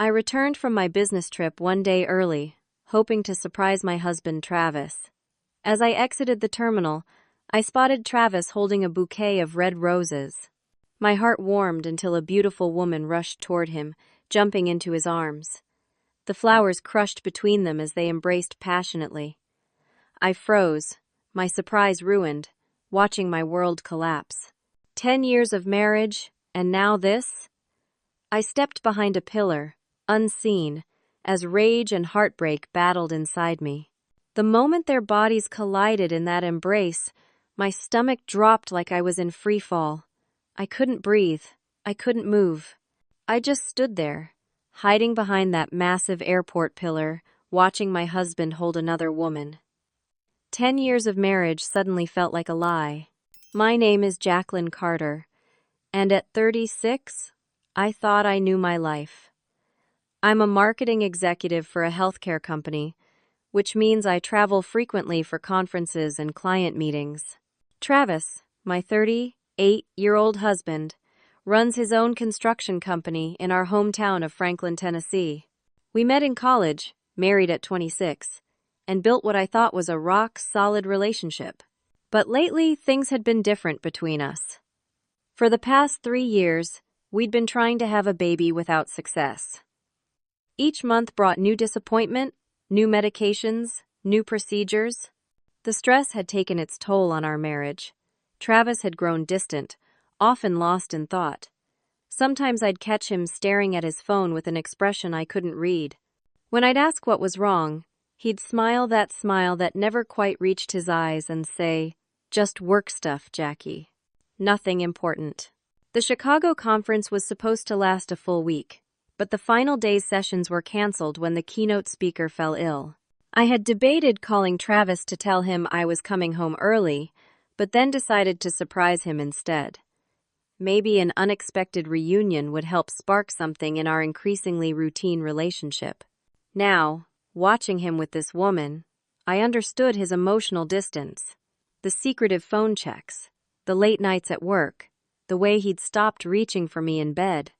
I returned from my business trip one day early, hoping to surprise my husband Travis. As I exited the terminal, I spotted Travis holding a bouquet of red roses. My heart warmed until a beautiful woman rushed toward him, jumping into his arms. The flowers crushed between them as they embraced passionately. I froze, my surprise ruined, watching my world collapse. 10 years of marriage, and now this? I stepped behind a pillar, unseen, as rage and heartbreak battled inside me. The moment their bodies collided in that embrace, my stomach dropped like I was in free fall. I couldn't breathe. I couldn't move. I just stood there, hiding behind that massive airport pillar, watching my husband hold another woman. 10 years of marriage suddenly felt like a lie. My name is Jacquelyn Carter, and at 36, I thought I knew my life. I'm a marketing executive for a healthcare company, which means I travel frequently for conferences and client meetings. Travis, my 38-year-old husband, runs his own construction company in our hometown of Franklin, Tennessee. We met in college, married at 26, and built what I thought was a rock-solid relationship. But lately, things had been different between us. For the past 3 years, we'd been trying to have a baby without success. Each month brought new disappointment, new medications, new procedures. The stress had taken its toll on our marriage. Travis had grown distant, often lost in thought. Sometimes I'd catch him staring at his phone with an expression I couldn't read. When I'd ask what was wrong, he'd smile that never quite reached his eyes and say, "Just work stuff, Jackie. Nothing important." The Chicago conference was supposed to last a full week, but the final day's sessions were canceled when the keynote speaker fell ill. I had debated calling Travis to tell him I was coming home early, but then decided to surprise him instead. Maybe an unexpected reunion would help spark something in our increasingly routine relationship. Now, watching him with this woman, I understood his emotional distance. The secretive phone checks, the late nights at work, the way he'd stopped reaching for me in bed.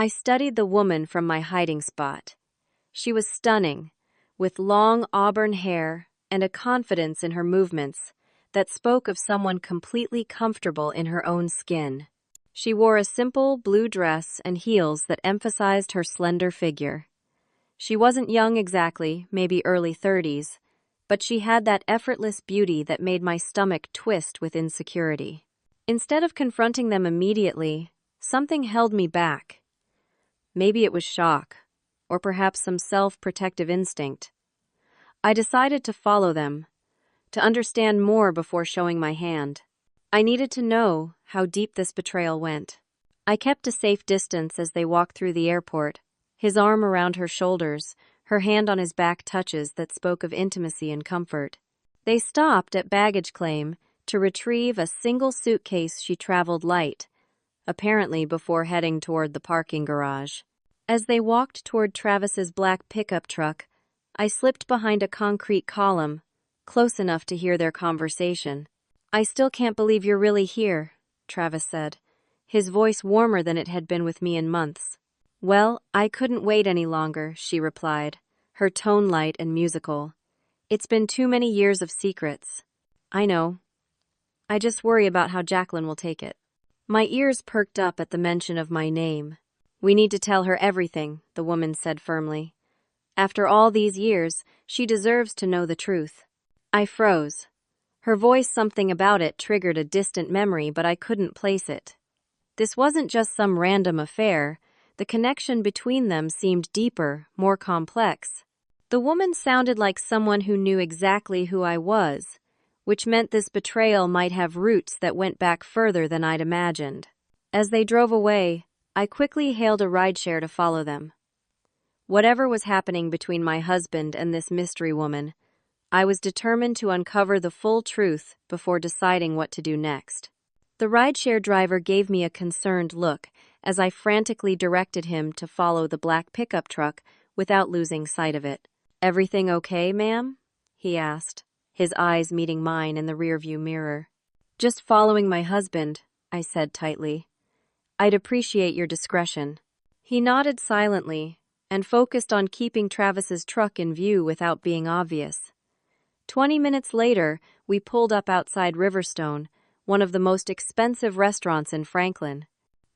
I studied the woman from my hiding spot. She was stunning, with long auburn hair and a confidence in her movements that spoke of someone completely comfortable in her own skin. She wore a simple blue dress and heels that emphasized her slender figure. She wasn't young exactly, maybe early 30s, but she had that effortless beauty that made my stomach twist with insecurity. Instead of confronting them immediately, something held me back. Maybe it was shock, or perhaps some self-protective instinct. I decided to follow them, to understand more before showing my hand. I needed to know how deep this betrayal went. I kept a safe distance as they walked through the airport, his arm around her shoulders, her hand on his back touches that spoke of intimacy and comfort. They stopped at baggage claim to retrieve a single suitcase she traveled light, apparently before heading toward the parking garage. As they walked toward Travis's black pickup truck, I slipped behind a concrete column, close enough to hear their conversation. "I still can't believe you're really here," Travis said, his voice warmer than it had been with me in months. "Well, I couldn't wait any longer," she replied, her tone light and musical. "It's been too many years of secrets." "I know. I just worry about how Jacquelyn will take it." My ears perked up at the mention of my name. "We need to tell her everything," the woman said firmly. "After all these years, she deserves to know the truth." I froze. Her voice, something about it, triggered a distant memory, but I couldn't place it. This wasn't just some random affair. The connection between them seemed deeper, more complex. The woman sounded like someone who knew exactly who I was, which meant this betrayal might have roots that went back further than I'd imagined. As they drove away, I quickly hailed a rideshare to follow them. Whatever was happening between my husband and this mystery woman, I was determined to uncover the full truth before deciding what to do next. The rideshare driver gave me a concerned look as I frantically directed him to follow the black pickup truck without losing sight of it. "Everything okay, ma'am?" he asked, his eyes meeting mine in the rearview mirror. "Just following my husband," I said tightly. "I'd appreciate your discretion." He nodded silently, and focused on keeping Travis's truck in view without being obvious. 20 minutes later, we pulled up outside Riverstone, one of the most expensive restaurants in Franklin.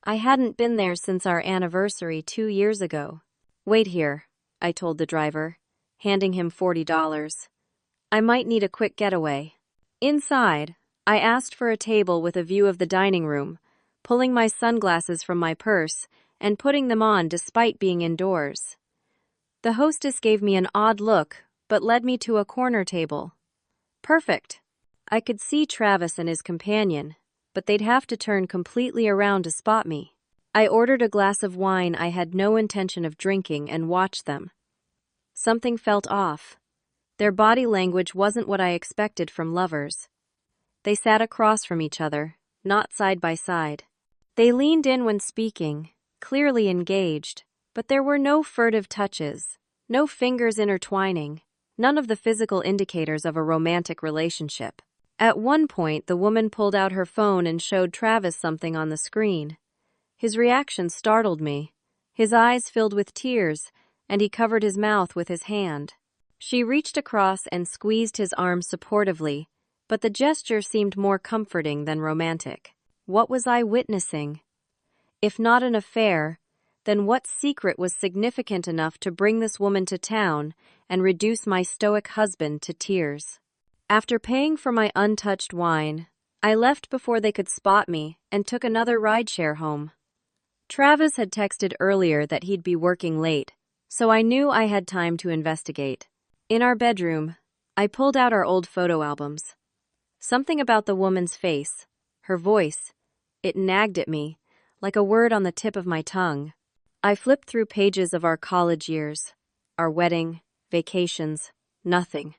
I hadn't been there since our anniversary 2 years ago. "Wait here," I told the driver, handing him $40. "I might need a quick getaway." Inside, I asked for a table with a view of the dining room, pulling my sunglasses from my purse and putting them on despite being indoors. The hostess gave me an odd look, but led me to a corner table. Perfect. I could see Travis and his companion, but they'd have to turn completely around to spot me. I ordered a glass of wine I had no intention of drinking and watched them. Something felt off. Their body language wasn't what I expected from lovers. They sat across from each other, not side by side. They leaned in when speaking, clearly engaged, but there were no furtive touches, no fingers intertwining, none of the physical indicators of a romantic relationship. At one point, the woman pulled out her phone and showed Travis something on the screen. His reaction startled me. His eyes filled with tears, and he covered his mouth with his hand. She reached across and squeezed his arm supportively, but the gesture seemed more comforting than romantic. What was I witnessing? If not an affair, then what secret was significant enough to bring this woman to town and reduce my stoic husband to tears? After paying for my untouched wine, I left before they could spot me and took another rideshare home. Travis had texted earlier that he'd be working late, so I knew I had time to investigate. In our bedroom, I pulled out our old photo albums. Something about the woman's face, her voice, it nagged at me, like a word on the tip of my tongue. I flipped through pages of our college years, our wedding, vacations, nothing.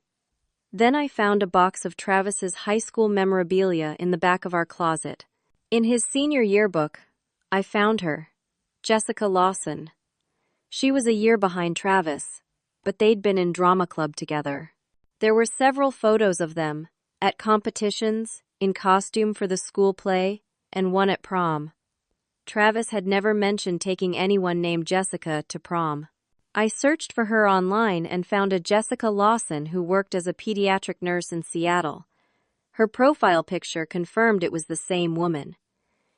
Then I found a box of Travis's high school memorabilia in the back of our closet. In his senior yearbook, I found her, Jessica Lawson. She was a year behind Travis, but they'd been in drama club together. There were several photos of them, at competitions, in costume for the school play, and one at prom. Travis had never mentioned taking anyone named Jessica to prom. I searched for her online and found a Jessica Lawson who worked as a pediatric nurse in Seattle. Her profile picture confirmed it was the same woman.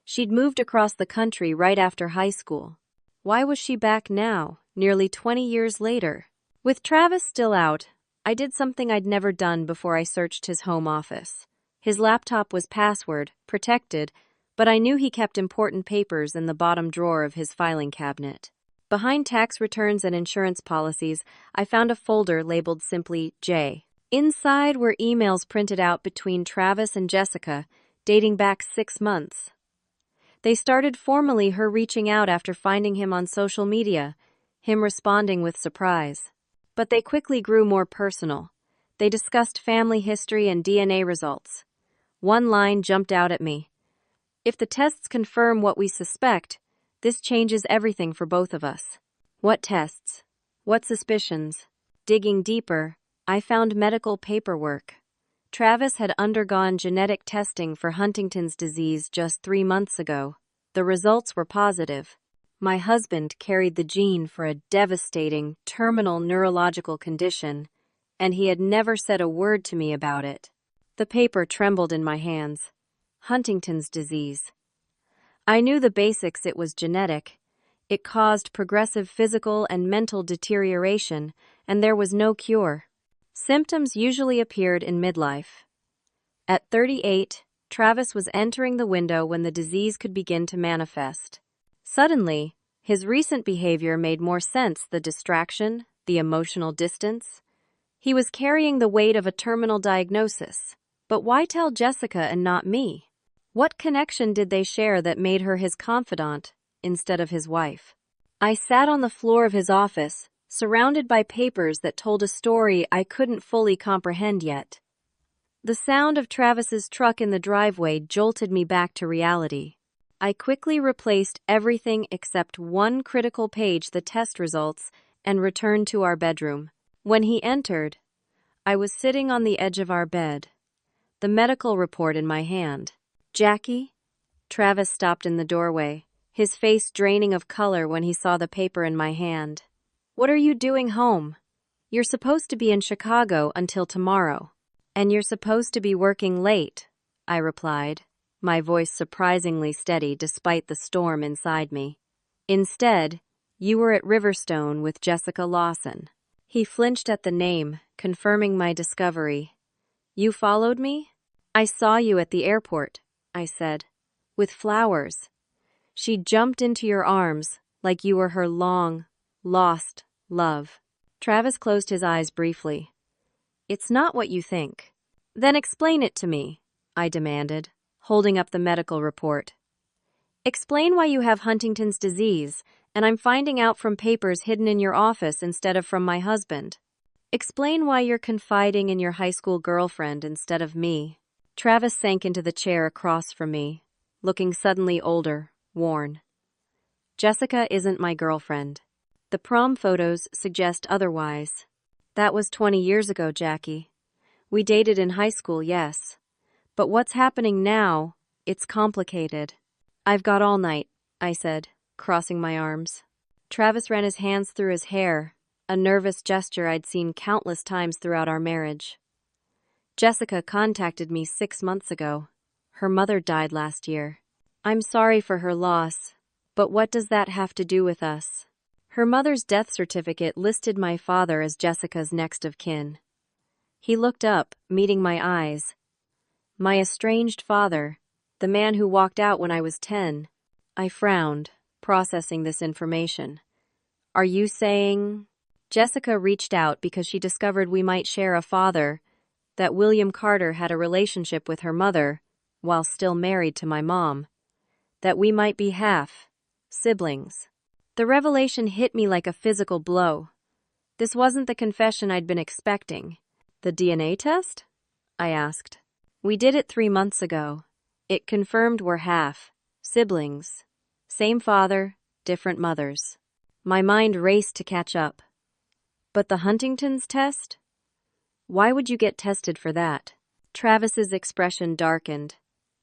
She'd moved across the country right after high school. Why was she back now, nearly 20 years later? With Travis still out, I did something I'd never done before I searched his home office. His laptop was password protected, but I knew he kept important papers in the bottom drawer of his filing cabinet. Behind tax returns and insurance policies, I found a folder labeled simply J. Inside were emails printed out between Travis and Jessica, dating back 6 months. They started formally her reaching out after finding him on social media, him responding with surprise. But they quickly grew more personal. They discussed family history and DNA results. One line jumped out at me. "If the tests confirm what we suspect, this changes everything for both of us." What tests? What suspicions? Digging deeper, I found medical paperwork. Travis had undergone genetic testing for Huntington's disease just 3 months ago. The results were positive. My husband carried the gene for a devastating, terminal neurological condition, and he had never said a word to me about it. The paper trembled in my hands. Huntington's disease. I knew the basics. It was genetic. It caused progressive physical and mental deterioration, and there was no cure. Symptoms usually appeared in midlife. At 38, Travis was entering the window when the disease could begin to manifest. Suddenly, his recent behavior made more sense: the distraction, the emotional distance. He was carrying the weight of a terminal diagnosis. But why tell Jessica and not me? What connection did they share that made her his confidant instead of his wife? I sat on the floor of his office, surrounded by papers that told a story I couldn't fully comprehend yet. The sound of Travis's truck in the driveway jolted me back to reality. I quickly replaced everything except one critical page, the test results, and returned to our bedroom. When he entered, I was sitting on the edge of our bed, the medical report in my hand. "Jackie?" Travis stopped in the doorway, his face draining of color when he saw the paper in my hand. What are you doing home? You're supposed to be in Chicago until tomorrow. And you're supposed to be working late, I replied, my voice surprisingly steady despite the storm inside me. Instead, you were at Riverstone with Jessica Lawson. He flinched at the name, confirming my discovery. You followed me? I saw you at the airport, I said, with flowers. She jumped into your arms like you were her long, lost love. Travis closed his eyes briefly. It's not what you think. Then explain it to me, I demanded, holding up the medical report. Explain why you have Huntington's disease, and I'm finding out from papers hidden in your office instead of from my husband. Explain why you're confiding in your high school girlfriend instead of me. Travis sank into the chair across from me, looking suddenly older, worn. Jessica isn't my girlfriend. The prom photos suggest otherwise. That was 20 years ago, Jackie. We dated in high school, yes. But what's happening now, it's complicated. I've got all night, I said, crossing my arms. Travis ran his hands through his hair, a nervous gesture I'd seen countless times throughout our marriage. Jessica contacted me 6 months ago. Her mother died last year. I'm sorry for her loss, but what does that have to do with us? Her mother's death certificate listed my father as Jessica's next of kin. He looked up, meeting my eyes. My estranged father, the man who walked out when I was 10. I frowned, processing this information. Are you saying? Jessica reached out because she discovered we might share a father, that William Carter had a relationship with her mother, while still married to my mom. That we might be half siblings. The revelation hit me like a physical blow. This wasn't the confession I'd been expecting. The DNA test? I asked. We did it 3 months ago. It confirmed we're half siblings. Same father, different mothers. My mind raced to catch up. But the Huntington's test? Why would you get tested for that? Travis's expression darkened.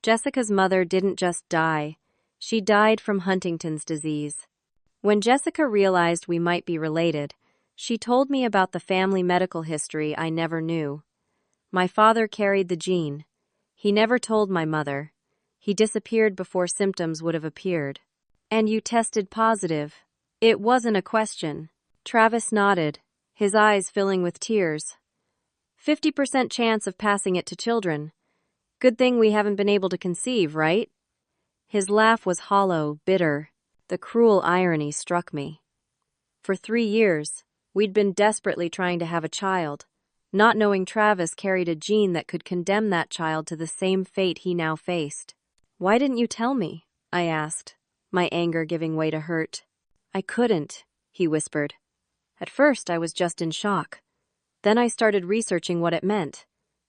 Jessica's mother didn't just die. She died from Huntington's disease. When Jessica realized we might be related, she told me about the family medical history I never knew. My father carried the gene. He never told my mother. He disappeared before symptoms would have appeared. And you tested positive. It wasn't a question. Travis nodded, his eyes filling with tears. 50% chance of passing it to children. Good thing we haven't been able to conceive, right? His laugh was hollow, bitter. The cruel irony struck me. For 3 years, we'd been desperately trying to have a child, not knowing Travis carried a gene that could condemn that child to the same fate he now faced. Why didn't you tell me? I asked, my anger giving way to hurt. I couldn't, he whispered. At first, I was just in shock. Then I started researching what it meant.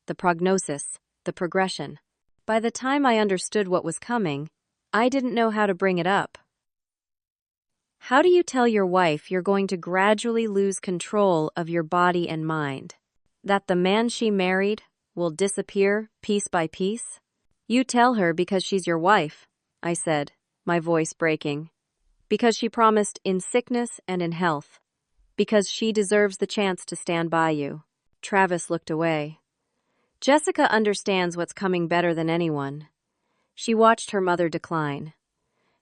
The prognosis, the progression. By the time I understood what was coming, I didn't know how to bring it up. How do you tell your wife you're going to gradually lose control of your body and mind? That the man she married will disappear piece by piece? You tell her because she's your wife, I said, my voice breaking. Because she promised in sickness and in health. Because she deserves the chance to stand by you. Travis looked away. Jessica understands what's coming better than anyone. She watched her mother decline.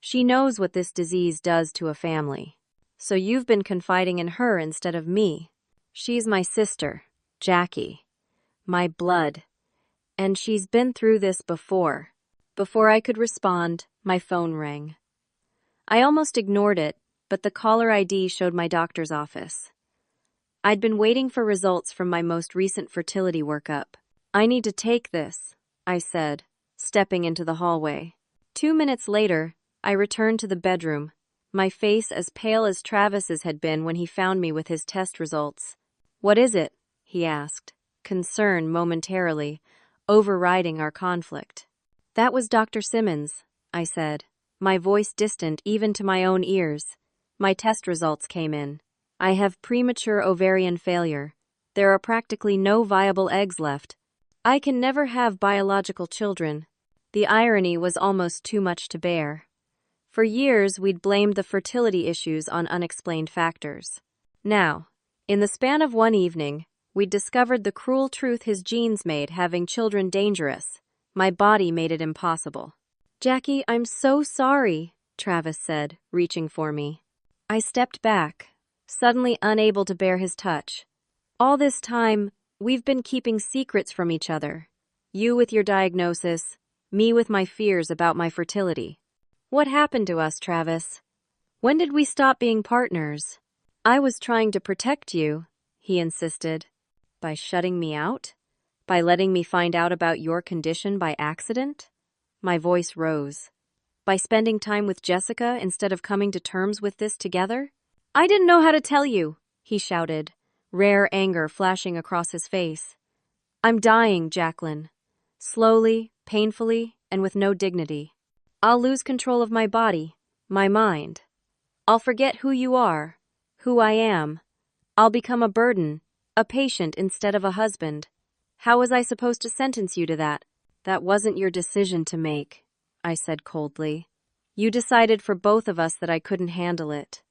She knows what this disease does to a family. So you've been confiding in her instead of me. She's my sister, Jackie. My blood. And she's been through this before. Before I could respond, my phone rang. I almost ignored it, but the caller ID showed my doctor's office. I'd been waiting for results from my most recent fertility workup. I need to take this, I said, stepping into the hallway. 2 minutes later, I returned to the bedroom, my face as pale as Travis's had been when he found me with his test results. What is it? He asked, concern momentarily, overriding our conflict. That was Dr. Simmons, I said, my voice distant even to my own ears. My test results came in. I have premature ovarian failure. There are practically no viable eggs left. I can never have biological children. The irony was almost too much to bear. For years, we'd blamed the fertility issues on unexplained factors. Now, in the span of one evening, we'd discovered the cruel truth his genes made having children dangerous. My body made it impossible. "Jackie, I'm so sorry," Travis said, reaching for me. I stepped back, suddenly unable to bear his touch. "All this time, we've been keeping secrets from each other. You with your diagnosis, me with my fears about my fertility. What happened to us, Travis? When did we stop being partners?" "I was trying to protect you," he insisted. "By shutting me out? By letting me find out about your condition by accident?" My voice rose. "By spending time with Jessica instead of coming to terms with this together?" "I didn't know how to tell you," he shouted, rare anger flashing across his face. "I'm dying, Jacquelyn. Slowly, painfully, and with no dignity. I'll lose control of my body, my mind. I'll forget who you are, who I am. I'll become a burden, a patient instead of a husband. How was I supposed to sentence you to that?" "That wasn't your decision to make," I said coldly. "You decided for both of us that I couldn't handle it.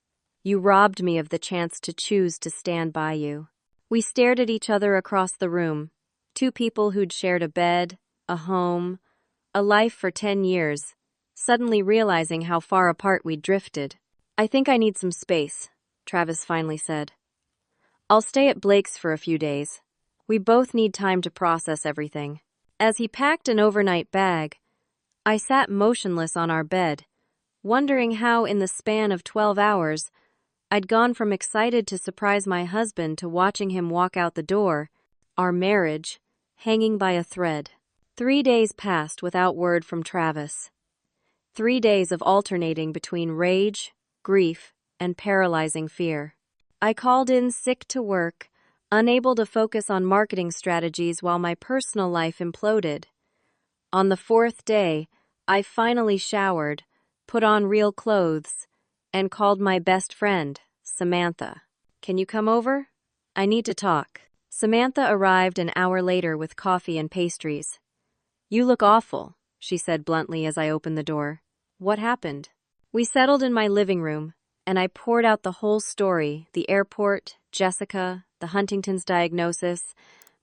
You robbed me of the chance to choose to stand by you." We stared at each other across the room, two people who'd shared a bed, a home, a life for 10 years, suddenly realizing how far apart we'd drifted. "I think I need some space," Travis finally said. "I'll stay at Blake's for a few days. We both need time to process everything." As he packed an overnight bag, I sat motionless on our bed, wondering how in the span of 12 hours, I'd gone from excited to surprise my husband to watching him walk out the door, our marriage hanging by a thread. 3 days passed without word from Travis. 3 days of alternating between rage, grief, and paralyzing fear. I called in sick to work, unable to focus on marketing strategies while my personal life imploded. On the 4th day, I finally showered, put on real clothes, and called my best friend, Samantha. "Can you come over? I need to talk." Samantha arrived an hour later with coffee and pastries. "You look awful," she said bluntly as I opened the door. "What happened?" We settled in my living room, and I poured out the whole story: the airport, Jessica, the Huntington's diagnosis,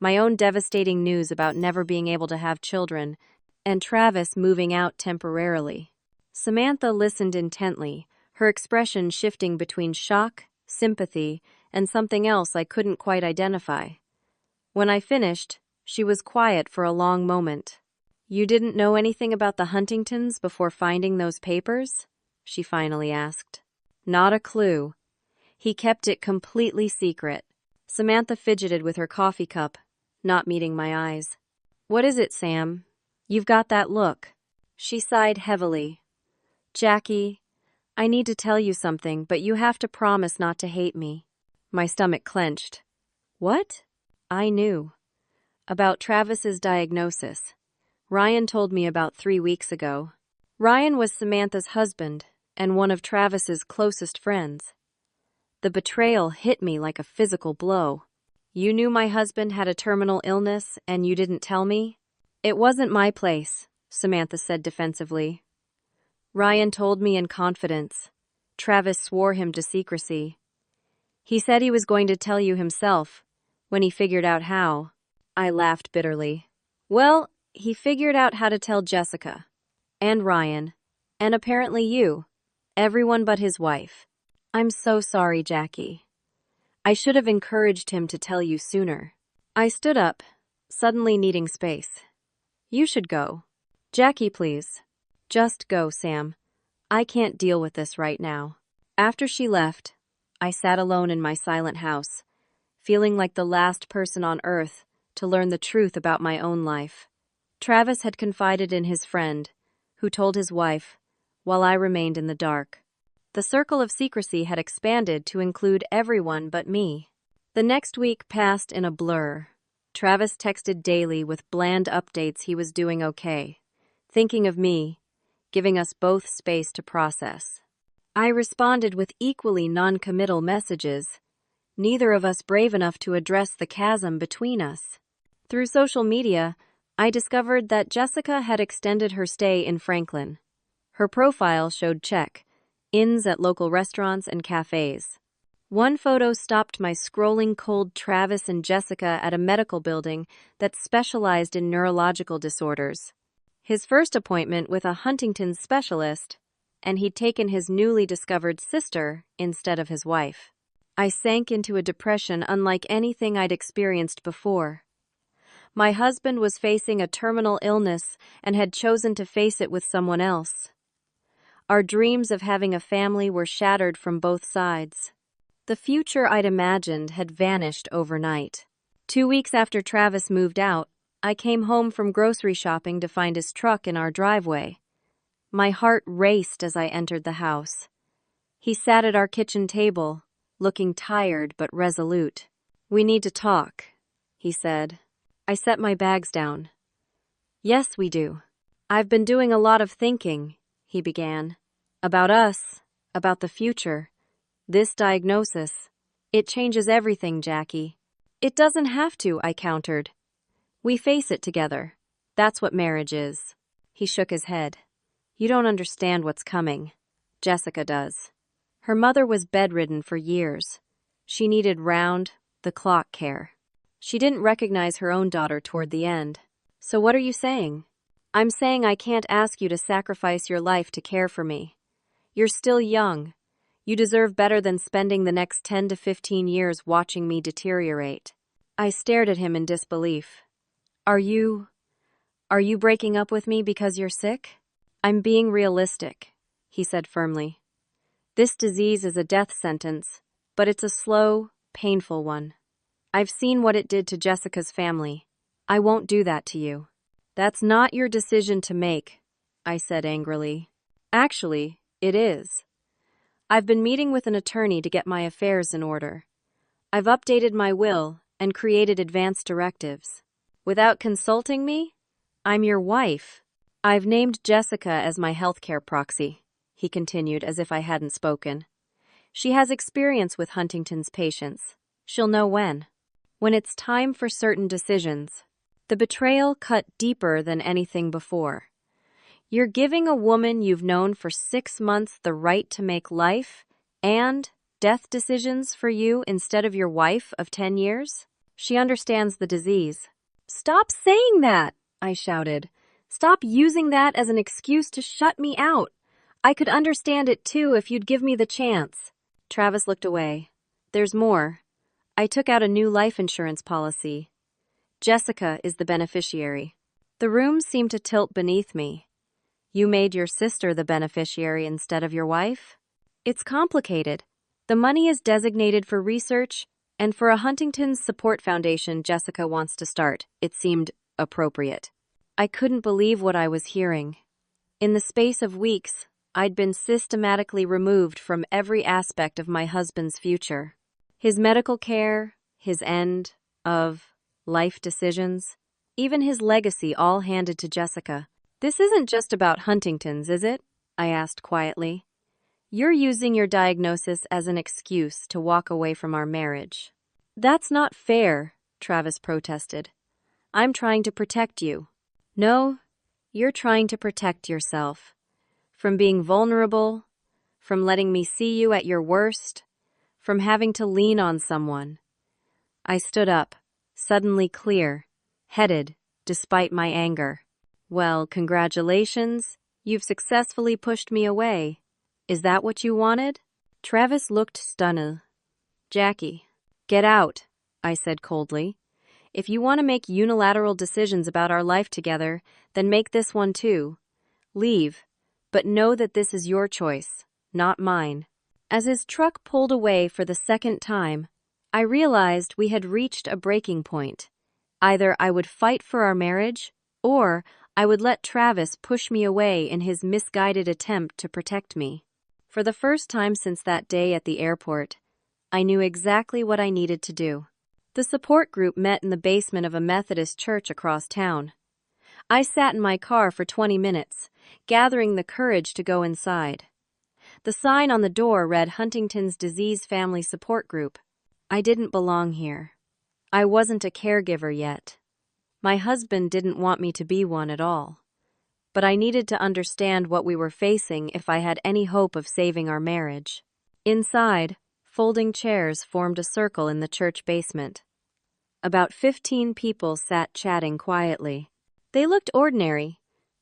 my own devastating news about never being able to have children, and Travis moving out temporarily. Samantha listened intently, her expression shifting between shock, sympathy, and something else I couldn't quite identify. When I finished, she was quiet for a long moment. "You didn't know anything about the Huntingtons before finding those papers?" she finally asked. "Not a clue. He kept it completely secret." Samantha fidgeted with her coffee cup, not meeting my eyes. "What is it, Sam? You've got that look." She sighed heavily. "Jackie, I need to tell you something, but you have to promise not to hate me." My stomach clenched. "What?" "I knew. About Travis's diagnosis. Ryan told me about 3 weeks ago. Ryan was Samantha's husband and one of Travis's closest friends. The betrayal hit me like a physical blow. You knew my husband had a terminal illness and you didn't tell me?" "It wasn't my place," Samantha said defensively. "Ryan told me in confidence. Travis swore him to secrecy. He said he was going to tell you himself, when he figured out how." I laughed bitterly. "Well, he figured out how to tell Jessica. And Ryan. And apparently you. Everyone but his wife. I'm so sorry, Jackie. I should have encouraged him to tell you sooner." I stood up, suddenly needing space. "You should go." "Jackie, please." "Just go, Sam. I can't deal with this right now." After she left, I sat alone in my silent house, feeling like the last person on earth to learn the truth about my own life. Travis had confided in his friend, who told his wife, while I remained in the dark. The circle of secrecy had expanded to include everyone but me. The next week passed in a blur. Travis texted daily with bland updates he was doing okay, thinking of me, giving us both space to process. I responded with equally non-committal messages, neither of us brave enough to address the chasm between us. Through social media, I discovered that Jessica had extended her stay in Franklin. Her profile showed check, inns at local restaurants and cafes. One photo stopped my scrolling cold Travis and Jessica at a medical building that specialized in neurological disorders. His first appointment with a Huntington specialist, and he'd taken his newly discovered sister instead of his wife. I sank into a depression unlike anything I'd experienced before. My husband was facing a terminal illness and had chosen to face it with someone else. Our dreams of having a family were shattered from both sides. The future I'd imagined had vanished overnight. 2 weeks after Travis moved out, I came home from grocery shopping to find his truck in our driveway. My heart raced as I entered the house. He sat at our kitchen table, looking tired but resolute. "We need to talk," he said. I set my bags down. "Yes, we do. I've been doing a lot of thinking," he began. "About us, about the future. This diagnosis. It changes everything, Jackie." "It doesn't have to," I countered. "We face it together. That's what marriage is." He shook his head. "You don't understand what's coming. Jessica does. Her mother was bedridden for years. She needed round-the-clock care. She didn't recognize her own daughter toward the end. So what are you saying?" "I'm saying I can't ask you to sacrifice your life to care for me. You're still young. You deserve better than spending the next 10 to 15 years watching me deteriorate." I stared at him in disbelief. Are you breaking up with me because you're sick?" "I'm being realistic," he said firmly. "This disease is a death sentence, but it's a slow, painful one. I've seen what it did to Jessica's family. I won't do that to you." "That's not your decision to make," I said angrily. "Actually, it is. I've been meeting with an attorney to get my affairs in order. I've updated my will and created advance directives. Without consulting me? I'm your wife. I've named Jessica as my healthcare proxy," he continued as if I hadn't spoken. "She has experience with Huntington's patients. She'll know when. When it's time for certain decisions." The betrayal cut deeper than anything before. "You're giving a woman you've known for 6 months the right to make life and death decisions for you instead of your wife of 10 years? She understands the disease." "Stop saying that!" I shouted. "Stop using that as an excuse to shut me out. I could understand it too if you'd give me the chance." Travis looked away. "There's more. I took out a new life insurance policy. Jessica is the beneficiary." The room seemed to tilt beneath me. "You made your sister the beneficiary instead of your wife?" "It's complicated. The money is designated for research and for a Huntington's support foundation Jessica wants to start. It seemed appropriate." I couldn't believe what I was hearing. In the space of weeks, I'd been systematically removed from every aspect of my husband's future. His medical care, his end of life decisions, even his legacy all handed to Jessica. "This isn't just about Huntington's, is it?" I asked quietly. "You're using your diagnosis as an excuse to walk away from our marriage." "That's not fair," Travis protested. "I'm trying to protect you." "No, you're trying to protect yourself. From being vulnerable, from letting me see you at your worst, from having to lean on someone." I stood up, suddenly clear, headed, despite my anger. "Well, congratulations. You've successfully pushed me away. Is that what you wanted?" Travis looked stunned. "Jackie, get out," I said coldly. "If you want to make unilateral decisions about our life together, then make this one too. Leave, but know that this is your choice, not mine." As his truck pulled away for the second time, I realized we had reached a breaking point. Either I would fight for our marriage, or I would let Travis push me away in his misguided attempt to protect me. For the first time since that day at the airport, I knew exactly what I needed to do. The support group met in the basement of a Methodist church across town. I sat in my car for 20 minutes, gathering the courage to go inside. The sign on the door read Huntington's Disease Family Support Group. I didn't belong here. I wasn't a caregiver yet. My husband didn't want me to be one at all. But I needed to understand what we were facing if I had any hope of saving our marriage. Inside, folding chairs formed a circle in the church basement. About 15 people sat chatting quietly. They looked ordinary,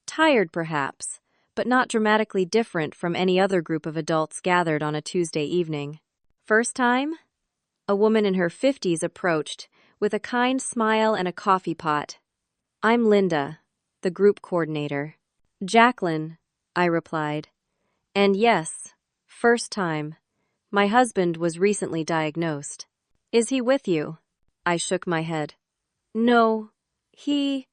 tired perhaps, but not dramatically different from any other group of adults gathered on a Tuesday evening. First time? A woman in her 50s approached, with a kind smile and a coffee pot. "I'm Linda, the group coordinator." "Jacquelyn," I replied. "And yes, first time. My husband was recently diagnosed." "Is he with you?" I shook my head. "No, he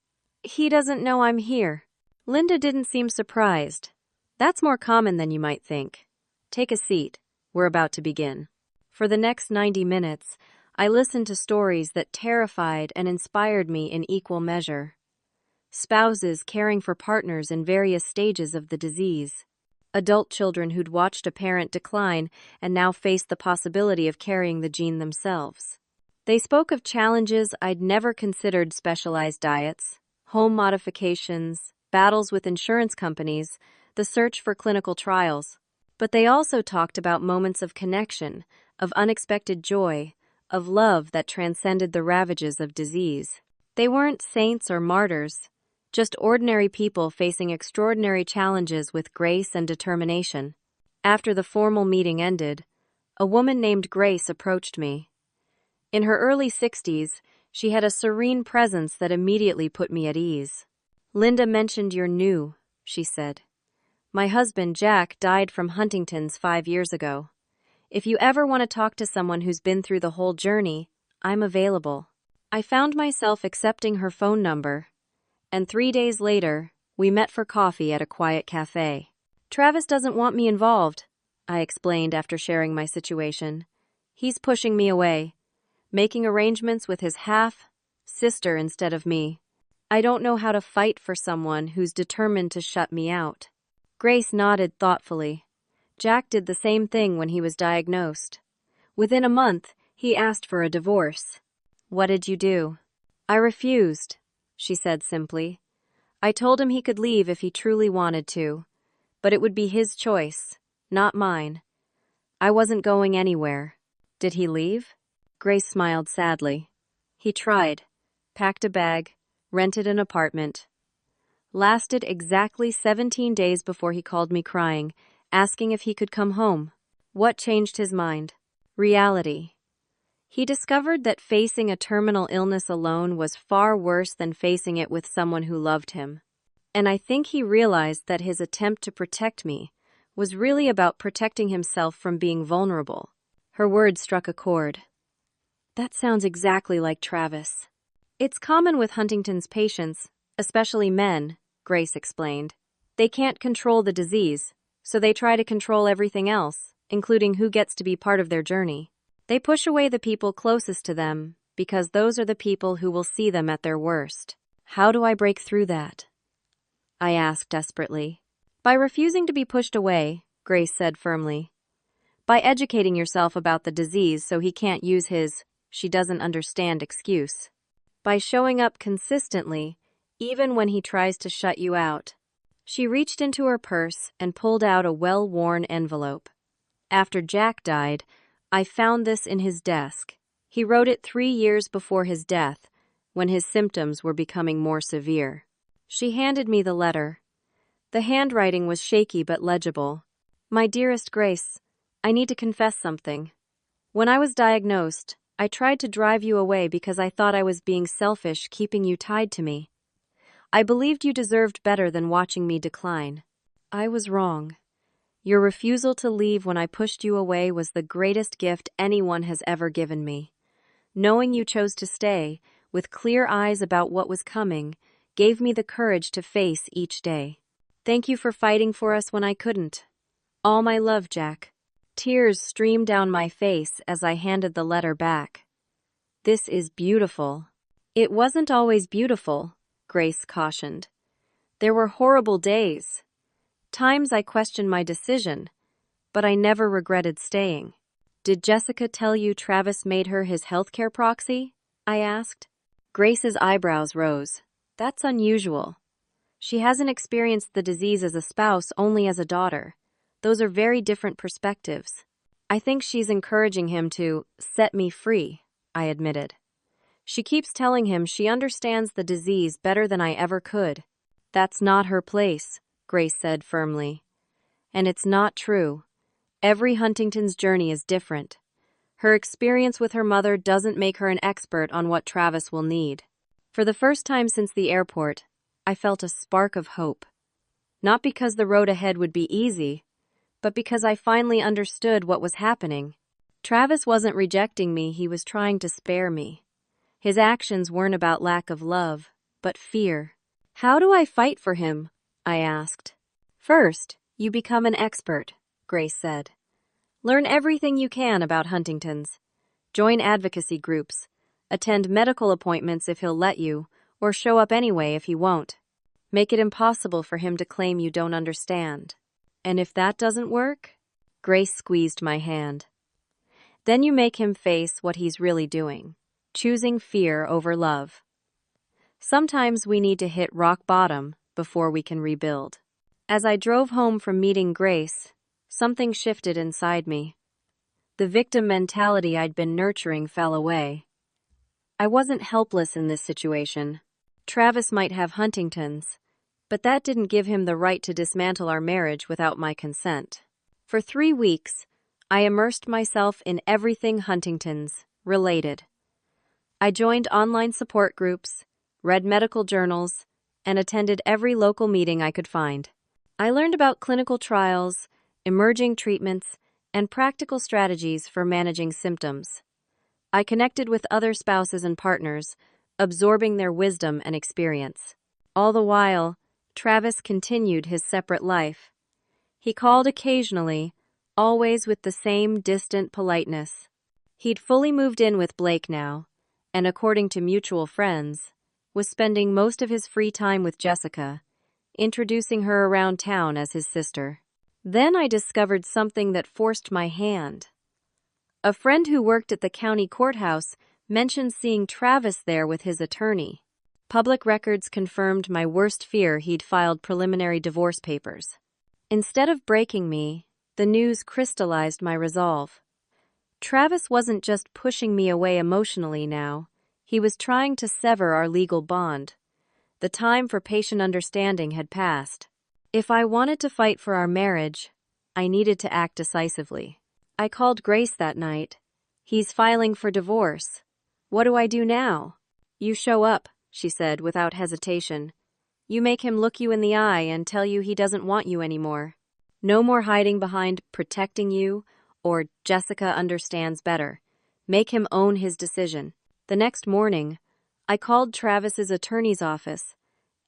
doesn't know I'm here." Linda didn't seem surprised. "That's more common than you might think. Take a seat. We're about to begin." For the next 90 minutes, I listened to stories that terrified and inspired me in equal measure. Spouses caring for partners in various stages of the disease. Adult children who'd watched a parent decline and now faced the possibility of carrying the gene themselves. They spoke of challenges I'd never considered: specialized diets, home modifications, battles with insurance companies, the search for clinical trials. But they also talked about moments of connection, of unexpected joy, of love that transcended the ravages of disease. They weren't saints or martyrs, just ordinary people facing extraordinary challenges with grace and determination. After the formal meeting ended, a woman named Grace approached me. In her early 60s, she had a serene presence that immediately put me at ease. "Linda mentioned you're new," she said. "My husband, Jack, died from Huntington's 5 years ago. If you ever want to talk to someone who's been through the whole journey, I'm available." I found myself accepting her phone number, and 3 days later, we met for coffee at a quiet cafe. "Travis doesn't want me involved," I explained after sharing my situation. "He's pushing me away, making arrangements with his half-sister instead of me. I don't know how to fight for someone who's determined to shut me out." Grace nodded thoughtfully. "Jack did the same thing when he was diagnosed. Within a month, he asked for a divorce." "What did you do?" "I refused," she said simply. "I told him he could leave if he truly wanted to, but it would be his choice, not mine. I wasn't going anywhere." "Did he leave?" Grace smiled sadly. "He tried, packed a bag, rented an apartment. Lasted exactly 17 days before he called me crying, asking if he could come home." "What changed his mind?" "Reality. He discovered that facing a terminal illness alone was far worse than facing it with someone who loved him. And I think he realized that his attempt to protect me was really about protecting himself from being vulnerable." Her words struck a chord. "That sounds exactly like Travis." "It's common with Huntington's patients, especially men," Grace explained. "They can't control the disease, so they try to control everything else, including who gets to be part of their journey. They push away the people closest to them because those are the people who will see them at their worst." "How do I break through that?" I asked desperately. "By refusing to be pushed away," Grace said firmly. "By educating yourself about the disease so he can't use his 'she doesn't understand' excuse. By showing up consistently, even when he tries to shut you out." She reached into her purse and pulled out a well-worn envelope. "After Jack died, I found this in his desk. He wrote it 3 years before his death, when his symptoms were becoming more severe." She handed me the letter. The handwriting was shaky but legible. "My dearest Grace, I need to confess something. When I was diagnosed, I tried to drive you away because I thought I was being selfish keeping you tied to me. I believed you deserved better than watching me decline. I was wrong. Your refusal to leave when I pushed you away was the greatest gift anyone has ever given me. Knowing you chose to stay, with clear eyes about what was coming, gave me the courage to face each day. Thank you for fighting for us when I couldn't. All my love, Jack." Tears streamed down my face as I handed the letter back. "This is beautiful." "It wasn't always beautiful," Grace cautioned. "There were horrible days. Times I questioned my decision, but I never regretted staying." "Did Jessica tell you Travis made her his healthcare proxy?" I asked. Grace's eyebrows rose. "That's unusual. She hasn't experienced the disease as a spouse, only as a daughter. Those are very different perspectives." I think she's encouraging him to set me free, I admitted. She keeps telling him she understands the disease better than I ever could. That's not her place, Grace said firmly. And it's not true. Every Huntington's journey is different. Her experience with her mother doesn't make her an expert on what Travis will need. For the first time since the airport, I felt a spark of hope. Not because the road ahead would be easy, but because I finally understood what was happening. Travis wasn't rejecting me, he was trying to spare me. His actions weren't about lack of love, but fear. How do I fight for him? I asked. First, you become an expert, Grace said. Learn everything you can about Huntington's. Join advocacy groups. Attend medical appointments if he'll let you, or show up anyway if he won't. Make it impossible for him to claim you don't understand. And if that doesn't work? Grace squeezed my hand. Then you make him face what he's really doing, choosing fear over love. Sometimes we need to hit rock bottom before we can rebuild. As I drove home from meeting Grace, something shifted inside me. The victim mentality I'd been nurturing fell away. I wasn't helpless in this situation. Travis might have Huntington's, but that didn't give him the right to dismantle our marriage without my consent. For 3 weeks, I immersed myself in everything Huntington's related. I joined online support groups, read medical journals, and attended every local meeting I could find. I learned about clinical trials, emerging treatments, and practical strategies for managing symptoms. I connected with other spouses and partners, absorbing their wisdom and experience. All the while, Travis continued his separate life. He called occasionally, always with the same distant politeness. He'd fully moved in with Blake now, and according to mutual friends, was spending most of his free time with Jessica, introducing her around town as his sister. Then I discovered something that forced my hand. A friend who worked at the county courthouse mentioned seeing Travis there with his attorney. Public records confirmed my worst fear: he'd filed preliminary divorce papers. Instead of breaking me, the news crystallized my resolve. Travis wasn't just pushing me away emotionally now, he was trying to sever our legal bond. The time for patient understanding had passed. If I wanted to fight for our marriage, I needed to act decisively. I called Grace that night. He's filing for divorce. What do I do now? You show up, she said without hesitation. You make him look you in the eye and tell you he doesn't want you anymore. No more hiding behind protecting you or Jessica understands better. Make him own his decision. The next morning, I called Travis's attorney's office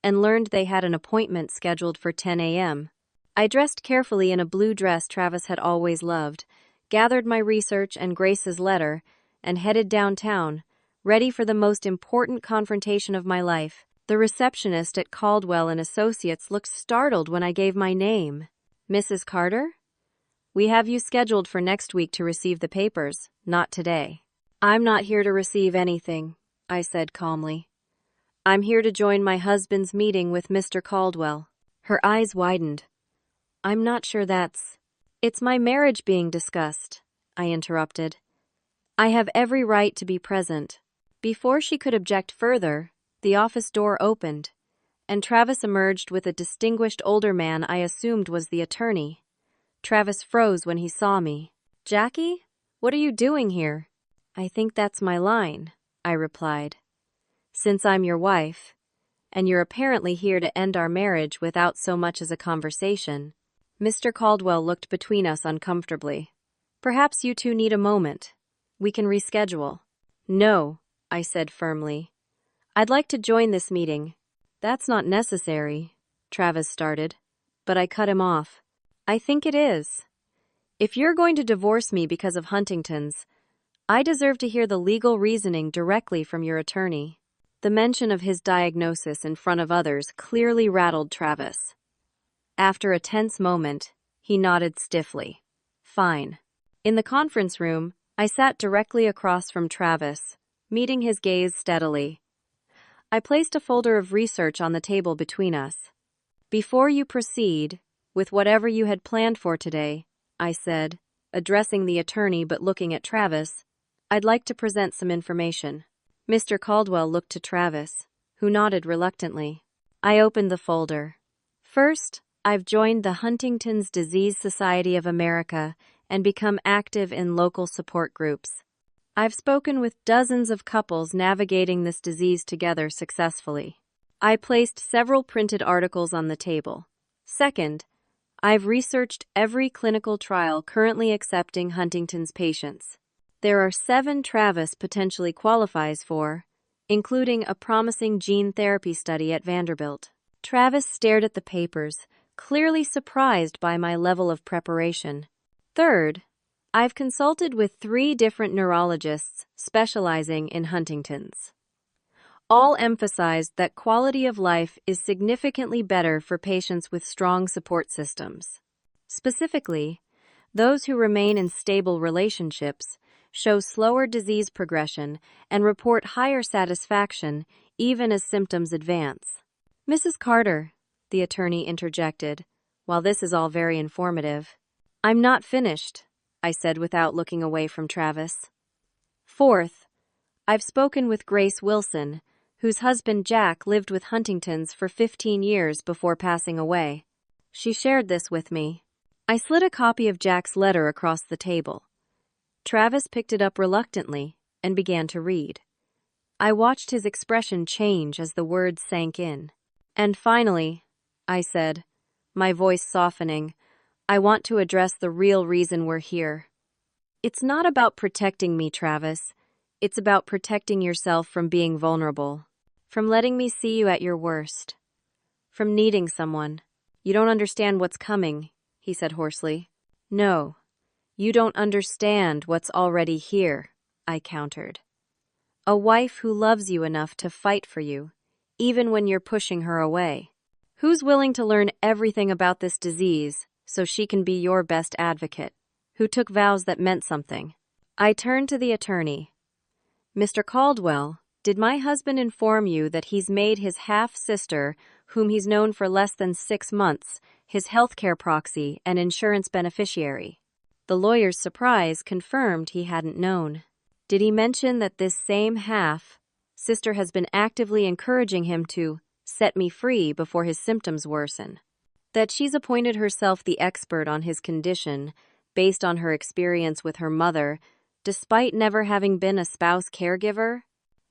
and learned they had an appointment scheduled for 10 a.m. I dressed carefully in a blue dress Travis had always loved, gathered my research and Grace's letter, and headed downtown, ready for the most important confrontation of my life. The receptionist at Caldwell and Associates looked startled when I gave my name. Mrs. Carter? We have you scheduled for next week to receive the papers, not today. I'm not here to receive anything, I said calmly. I'm here to join my husband's meeting with Mr. Caldwell. Her eyes widened. I'm not sure that's... It's my marriage being discussed, I interrupted. I have every right to be present. Before she could object further, the office door opened, and Travis emerged with a distinguished older man I assumed was the attorney. Travis froze when he saw me. Jackie, what are you doing here? I think that's my line, I replied. Since I'm your wife, and you're apparently here to end our marriage without so much as a conversation. Mr. Caldwell looked between us uncomfortably. Perhaps you two need a moment. We can reschedule. No, I said firmly. I'd like to join this meeting. That's not necessary, Travis started, but I cut him off. I think it is. If you're going to divorce me because of Huntington's, I deserve to hear the legal reasoning directly from your attorney. The mention of his diagnosis in front of others clearly rattled Travis. After a tense moment, he nodded stiffly. Fine. In the conference room, I sat directly across from Travis, meeting his gaze steadily. I placed a folder of research on the table between us. Before you proceed with whatever you had planned for today, I said, addressing the attorney but looking at Travis. "I'd like to present some information." Mr. Caldwell looked to Travis, who nodded reluctantly. I opened the folder. "First, I've joined the Huntington's Disease Society of America and become active in local support groups. I've spoken with dozens of couples navigating this disease together successfully." I placed several printed articles on the table. "Second, I've researched every clinical trial currently accepting Huntington's patients. There are 7 Travis potentially qualifies for, including a promising gene therapy study at Vanderbilt." Travis stared at the papers, clearly surprised by my level of preparation. "Third, I've consulted with 3 different neurologists specializing in Huntington's. All emphasized that quality of life is significantly better for patients with strong support systems. Specifically, those who remain in stable relationships show slower disease progression and report higher satisfaction even as symptoms advance." "Mrs. Carter," the attorney interjected, "while this is all very informative, I'm not finished," I said without looking away from Travis. "Fourth, I've spoken with Grace Wilson, whose husband Jack lived with Huntington's for 15 years before passing away. She shared this with me." I slid a copy of Jack's letter across the table. Travis picked it up reluctantly and began to read. I watched his expression change as the words sank in. "And finally," I said, my voice softening, "I want to address the real reason we're here. It's not about protecting me, Travis. It's about protecting yourself from being vulnerable, from letting me see you at your worst, from needing someone." "You don't understand what's coming," he said hoarsely. "No, you don't understand what's already here," I countered. "A wife who loves you enough to fight for you, even when you're pushing her away. Who's willing to learn everything about this disease so she can be your best advocate? Who took vows that meant something?" I turned to the attorney. "Mr. Caldwell, did my husband inform you that he's made his half-sister, whom he's known for less than 6 months, his healthcare proxy and insurance beneficiary?" The lawyer's surprise confirmed he hadn't known. "Did he mention that this same half-sister has been actively encouraging him to set me free before his symptoms worsen? That she's appointed herself the expert on his condition based on her experience with her mother, despite never having been a spouse caregiver?"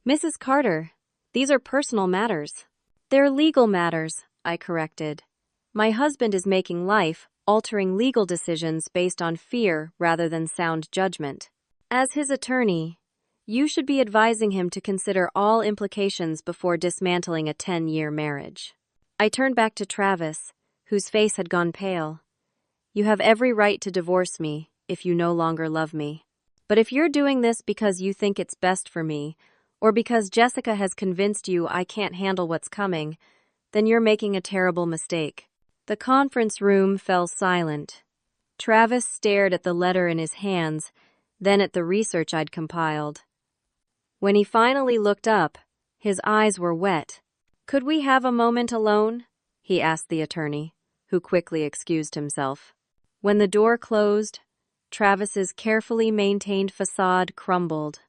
"Mrs. Carter, these are personal matters." "They're legal matters," I corrected. "My husband is making life-altering legal decisions based on fear rather than sound judgment. As his attorney, you should be advising him to consider all implications before dismantling a 10-year marriage." I turned back to Travis, whose face had gone pale. "You have every right to divorce me if you no longer love me. But if you're doing this because you think it's best for me, or because Jessica has convinced you I can't handle what's coming, then you're making a terrible mistake." The conference room fell silent. Travis stared at the letter in his hands, then at the research I'd compiled. When he finally looked up, his eyes were wet. "Could we have a moment alone?" he asked the attorney, who quickly excused himself. When the door closed, Travis's carefully maintained facade crumbled.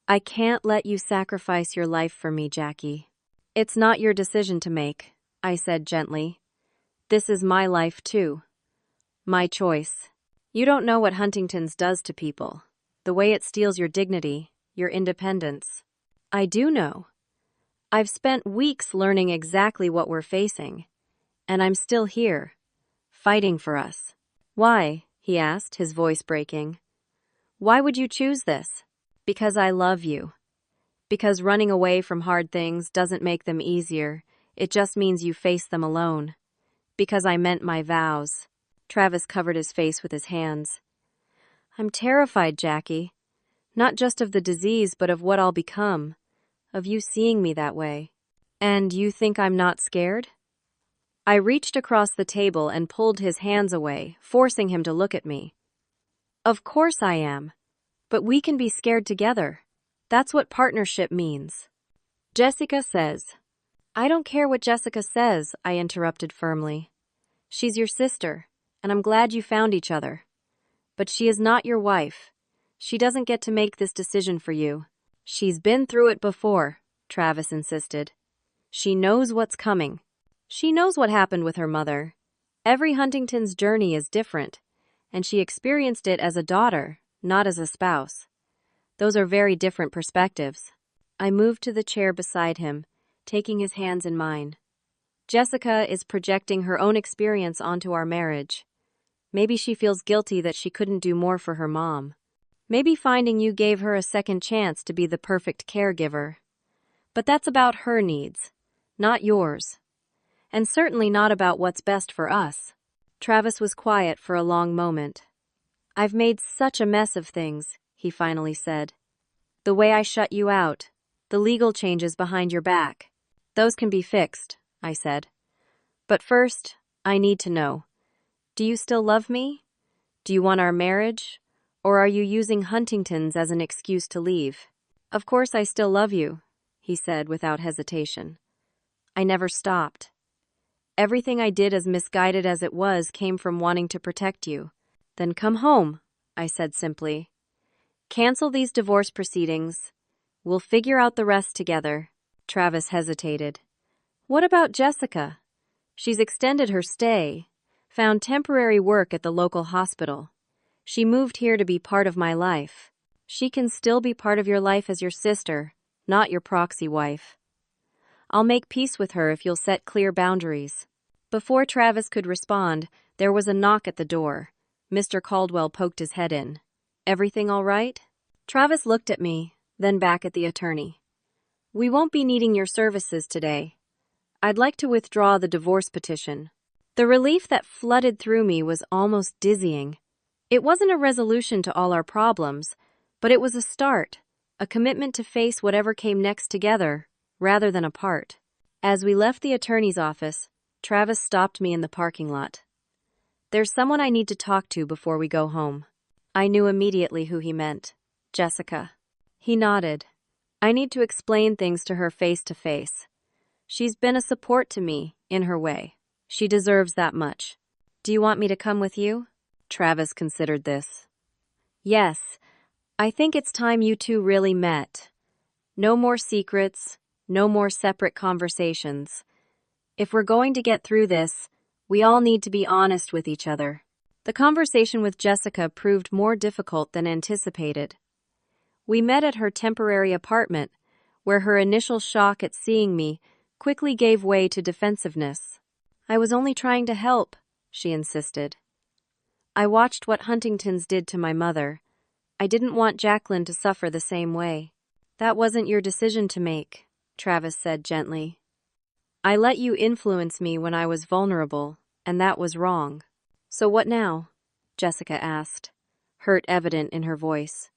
"I can't let you sacrifice your life for me, Jackie. It's not your decision to make," I said gently. "This is my life, too. My choice. You don't know what Huntington's does to people, the way it steals your dignity, your independence." "I do know. I've spent weeks learning exactly what we're facing, and I'm still here, fighting for us." "Why?" he asked, his voice breaking. "Why would you choose this?" "Because I love you. Because running away from hard things doesn't make them easier, it just means you face them alone. Because I meant my vows." Travis covered his face with his hands. "I'm terrified, Jackie. Not just of the disease, but of what I'll become. Of you seeing me that way." "And you think I'm not scared?" I reached across the table and pulled his hands away, forcing him to look at me. "Of course I am. But we can be scared together. That's what partnership means." "Jessica says." "I don't care what Jessica says," I interrupted firmly. "She's your sister, and I'm glad you found each other. But she is not your wife. She doesn't get to make this decision for you. She's been through it before, Travis insisted. She knows what's coming. She knows what happened with her mother. Every Huntington's journey is different, and she experienced it as a daughter, not as a spouse. Those are very different perspectives. I moved to the chair beside him, taking his hands in mine. Jessica is projecting her own experience onto our marriage. Maybe she feels guilty that she couldn't do more for her mom. Maybe finding you gave her a second chance to be the perfect caregiver. But that's about her needs, not yours. And certainly not about what's best for us. Travis was quiet for a long moment. I've made such a mess of things, he finally said. The way I shut you out, the legal changes behind your back. Those can be fixed, I said. But first, I need to know. Do you still love me? Do you want our marriage? Or are you using Huntington's as an excuse to leave? Of course I still love you, he said without hesitation. I never stopped. Everything I did, as misguided as it was, came from wanting to protect you. Then come home, I said simply. Cancel these divorce proceedings. We'll figure out the rest together. Travis hesitated. What about Jessica? She's extended her stay, found temporary work at the local hospital. She moved here to be part of my life. She can still be part of your life as your sister, not your proxy wife. I'll make peace with her if you'll set clear boundaries. Before Travis could respond, there was a knock at the door. Mr. Caldwell poked his head in. Everything all right? Travis looked at me, then back at the attorney. We won't be needing your services today. I'd like to withdraw the divorce petition. The relief that flooded through me was almost dizzying. It wasn't a resolution to all our problems, but it was a start, a commitment to face whatever came next together, rather than apart. As we left the attorney's office, Travis stopped me in the parking lot. There's someone I need to talk to before we go home. I knew immediately who he meant. Jessica. He nodded. I need to explain things to her face to face. She's been a support to me, in her way. She deserves that much. Do you want me to come with you? Travis considered this. Yes, I think it's time you two really met. No more secrets, no more separate conversations. If we're going to get through this, we all need to be honest with each other. The conversation with Jessica proved more difficult than anticipated. We met at her temporary apartment, where her initial shock at seeing me quickly gave way to defensiveness. I was only trying to help, she insisted. I watched what Huntington's did to my mother. I didn't want Jacquelyn to suffer the same way. That wasn't your decision to make, Travis said gently. I let you influence me when I was vulnerable, and that was wrong. So what now? Jessica asked, hurt evident in her voice.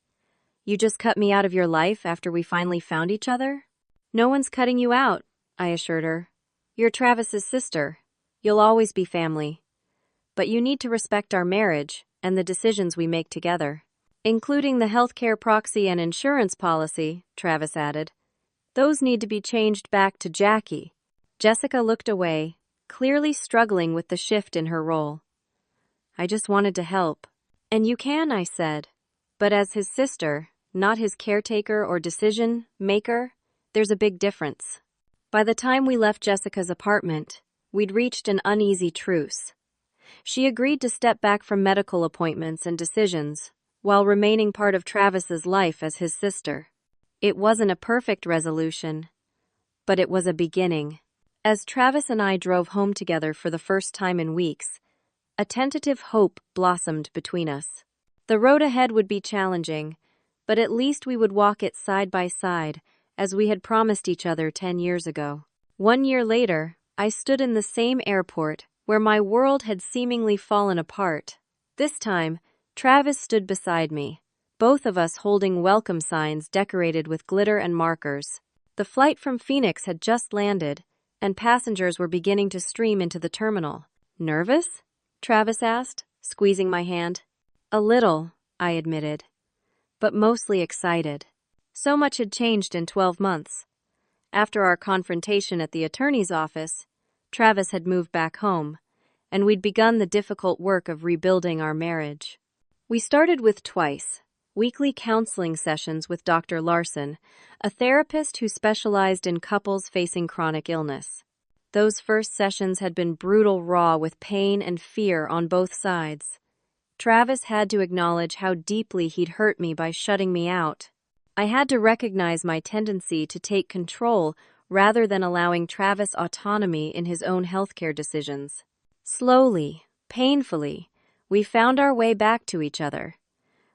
You just cut me out of your life after we finally found each other? No one's cutting you out, I assured her. You're Travis's sister. You'll always be family. But you need to respect our marriage and the decisions we make together. Including the healthcare proxy and insurance policy, Travis added. Those need to be changed back to Jackie. Jessica looked away, clearly struggling with the shift in her role. I just wanted to help. And you can, I said. But as his sister, not his caretaker or decision maker, there's a big difference. By the time we left Jessica's apartment, we'd reached an uneasy truce. She agreed to step back from medical appointments and decisions, while remaining part of Travis's life as his sister. It wasn't a perfect resolution, but it was a beginning. As Travis and I drove home together for the first time in weeks, a tentative hope blossomed between us. The road ahead would be challenging, but at least we would walk it side by side, as we had promised each other 10 years ago. 1 year later, I stood in the same airport where my world had seemingly fallen apart. This time, Travis stood beside me, both of us holding welcome signs decorated with glitter and markers. The flight from Phoenix had just landed, and passengers were beginning to stream into the terminal. Nervous? Travis asked, squeezing my hand. A little, I admitted, but mostly excited. So much had changed in 12 months. After our confrontation at the attorney's office, Travis had moved back home, and we'd begun the difficult work of rebuilding our marriage. We started with twice weekly counseling sessions with Dr. Larson, a therapist who specialized in couples facing chronic illness. Those first sessions had been brutal, raw, with pain and fear on both sides. Travis had to acknowledge how deeply he'd hurt me by shutting me out. I had to recognize my tendency to take control rather than allowing Travis autonomy in his own healthcare decisions. Slowly, painfully, we found our way back to each other.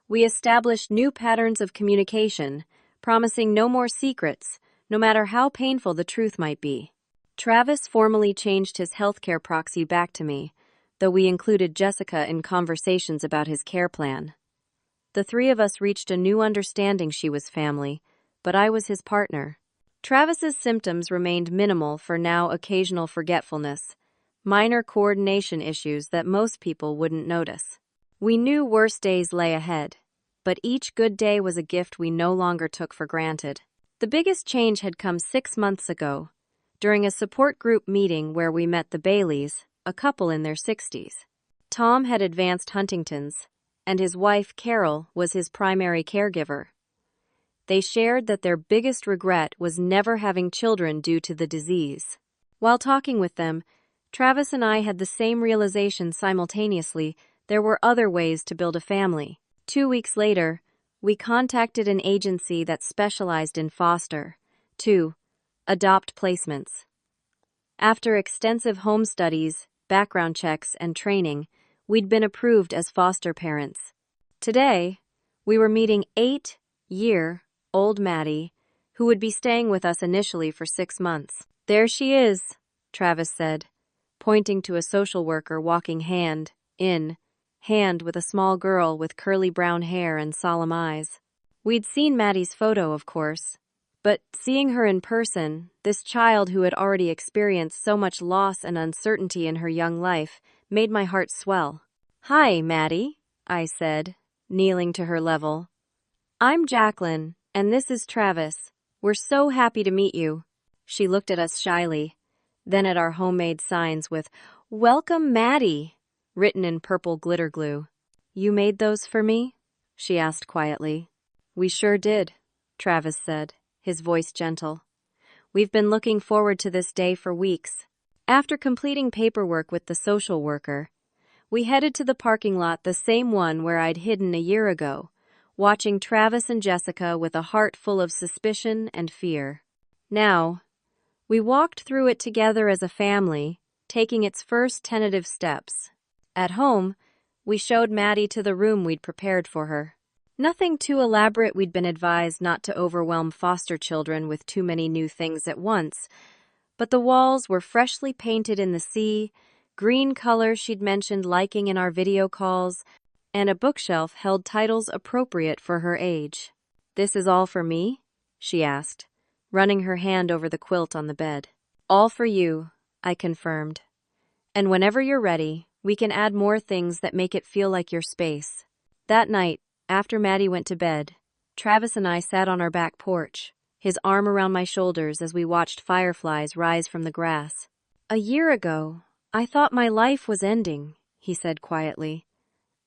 We established new patterns of communication, promising no more secrets, no matter how painful the truth might be. Travis formally changed his healthcare proxy back to me, though we included Jessica in conversations about his care plan. The three of us reached a new understanding. She was family, but I was his partner. Travis's symptoms remained minimal for now, occasional forgetfulness, minor coordination issues that most people wouldn't notice. We knew worse days lay ahead, but each good day was a gift we no longer took for granted. The biggest change had come 6 months ago, during a support group meeting where we met the Baileys, a couple in their 60s. Tom had advanced Huntington's, and his wife, Carol, was his primary caregiver. They shared that their biggest regret was never having children due to the disease. While talking with them, Travis and I had the same realization simultaneously: there were other ways to build a family. 2 weeks later, we contacted an agency that specialized in foster to adopt placements. After extensive home studies, background checks, and training, we'd been approved as foster parents. Today, we were meeting 8-year-old Maddie, who would be staying with us initially for 6 months. "There she is," Travis said, pointing to a social worker walking hand in hand with a small girl with curly brown hair and solemn eyes. We'd seen Maddie's photo, of course, but seeing her in person, this child who had already experienced so much loss and uncertainty in her young life, made my heart swell. "Hi, Maddie," I said, kneeling to her level. "I'm Jacquelyn, and this is Travis. We're so happy to meet you." She looked at us shyly, then at our homemade signs with "Welcome, Maddie," written in purple glitter glue. "You made those for me?" she asked quietly. "We sure did," Travis said, his voice gentle. "We've been looking forward to this day for weeks." After completing paperwork with the social worker, we headed to the parking lot, the same one where I'd hidden a year ago, watching Travis and Jessica with a heart full of suspicion and fear. Now, we walked through it together as a family, taking its first tentative steps. At home, we showed Maddie to the room we'd prepared for her. Nothing too elaborate. We'd been advised not to overwhelm foster children with too many new things at once, but the walls were freshly painted in the sea, green color she'd mentioned liking in our video calls, and a bookshelf held titles appropriate for her age. "This is all for me?" she asked, running her hand over the quilt on the bed. "All for you," I confirmed. "And whenever you're ready, we can add more things that make it feel like your space." That night, after Maddie went to bed, Travis and I sat on our back porch, his arm around my shoulders as we watched fireflies rise from the grass. "A year ago, I thought my life was ending," he said quietly.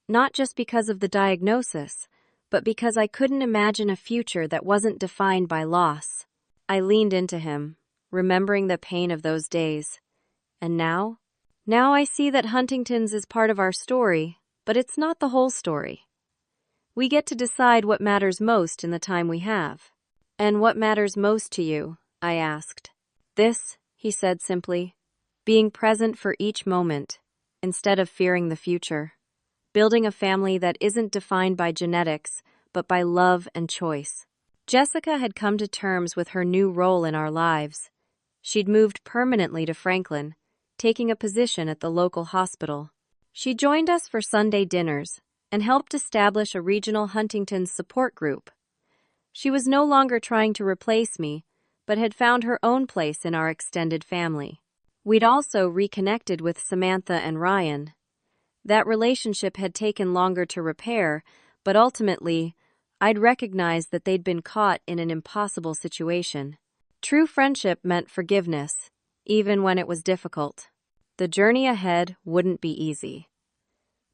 "Not just because of the diagnosis, but because I couldn't imagine a future that wasn't defined by loss." I leaned into him, remembering the pain of those days. And now? Now I see that Huntington's is part of our story, but it's not the whole story. We get to decide what matters most in the time we have. "And what matters most to you?" I asked. "This," he said simply, "being present for each moment, instead of fearing the future. Building a family that isn't defined by genetics, but by love and choice." Jessica had come to terms with her new role in our lives. She'd moved permanently to Franklin, taking a position at the local hospital. She joined us for Sunday dinners and helped establish a regional Huntington's support group. She was no longer trying to replace me, but had found her own place in our extended family. We'd also reconnected with Samantha and Ryan. That relationship had taken longer to repair, but ultimately, I'd recognized that they'd been caught in an impossible situation. True friendship meant forgiveness, even when it was difficult. The journey ahead wouldn't be easy.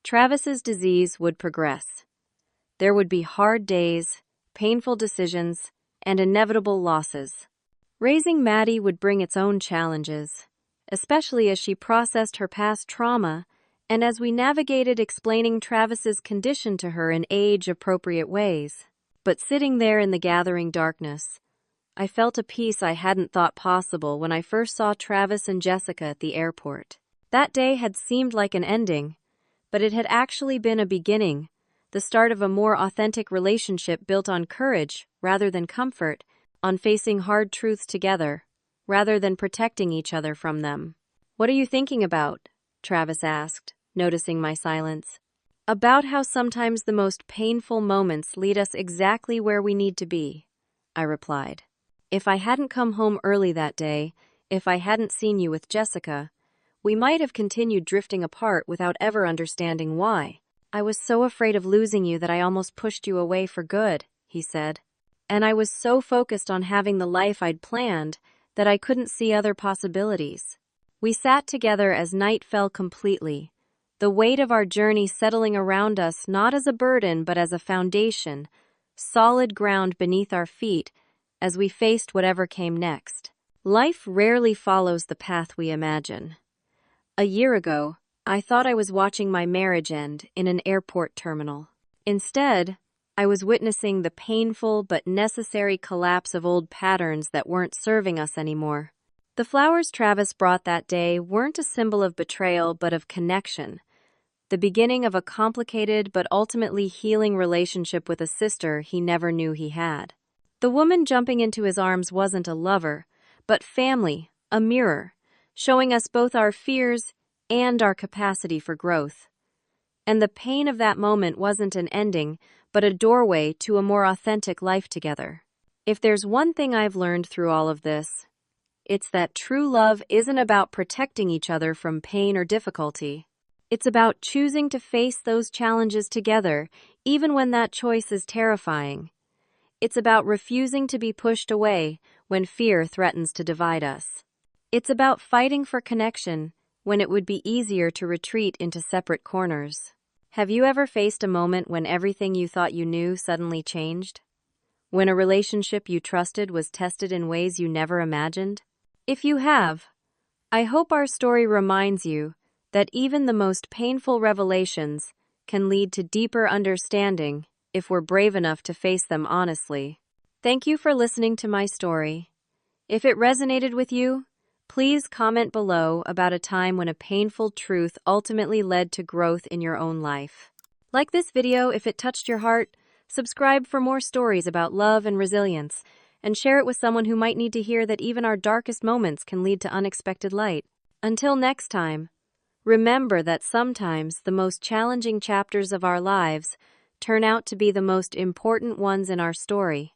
Travis's disease would progress. There would be hard days, painful decisions, and inevitable losses. Raising Maddie would bring its own challenges, especially as she processed her past trauma and as we navigated explaining Travis's condition to her in age-appropriate ways. But sitting there in the gathering darkness, I felt a peace I hadn't thought possible when I first saw Travis and Jessica at the airport. That day had seemed like an ending, but it had actually been a beginning, the start of a more authentic relationship built on courage rather than comfort, on facing hard truths together, rather than protecting each other from them. "What are you thinking about?" Travis asked, noticing my silence. "About how sometimes the most painful moments lead us exactly where we need to be," I replied. "If I hadn't come home early that day, if I hadn't seen you with Jessica, we might have continued drifting apart without ever understanding why. I was so afraid of losing you that I almost pushed you away for good," he said. "And I was so focused on having the life I'd planned that I couldn't see other possibilities." We sat together as night fell completely, the weight of our journey settling around us not as a burden but as a foundation, solid ground beneath our feet as we faced whatever came next. Life rarely follows the path we imagine. A year ago, I thought I was watching my marriage end in an airport terminal. Instead, I was witnessing the painful but necessary collapse of old patterns that weren't serving us anymore. The flowers Travis brought that day weren't a symbol of betrayal but of connection, the beginning of a complicated but ultimately healing relationship with a sister he never knew he had. The woman jumping into his arms wasn't a lover, but family, a mirror, showing us both our fears and our capacity for growth. And the pain of that moment wasn't an ending, but a doorway to a more authentic life together. If there's one thing I've learned through all of this, it's that true love isn't about protecting each other from pain or difficulty. It's about choosing to face those challenges together, even when that choice is terrifying. It's about refusing to be pushed away when fear threatens to divide us. It's about fighting for connection when it would be easier to retreat into separate corners. Have you ever faced a moment when everything you thought you knew suddenly changed? When a relationship you trusted was tested in ways you never imagined? If you have, I hope our story reminds you that even the most painful revelations can lead to deeper understanding if we're brave enough to face them honestly. Thank you for listening to my story. If it resonated with you, please comment below about a time when a painful truth ultimately led to growth in your own life. Like this video if it touched your heart, subscribe for more stories about love and resilience, and share it with someone who might need to hear that even our darkest moments can lead to unexpected light. Until next time, remember that sometimes the most challenging chapters of our lives turn out to be the most important ones in our story.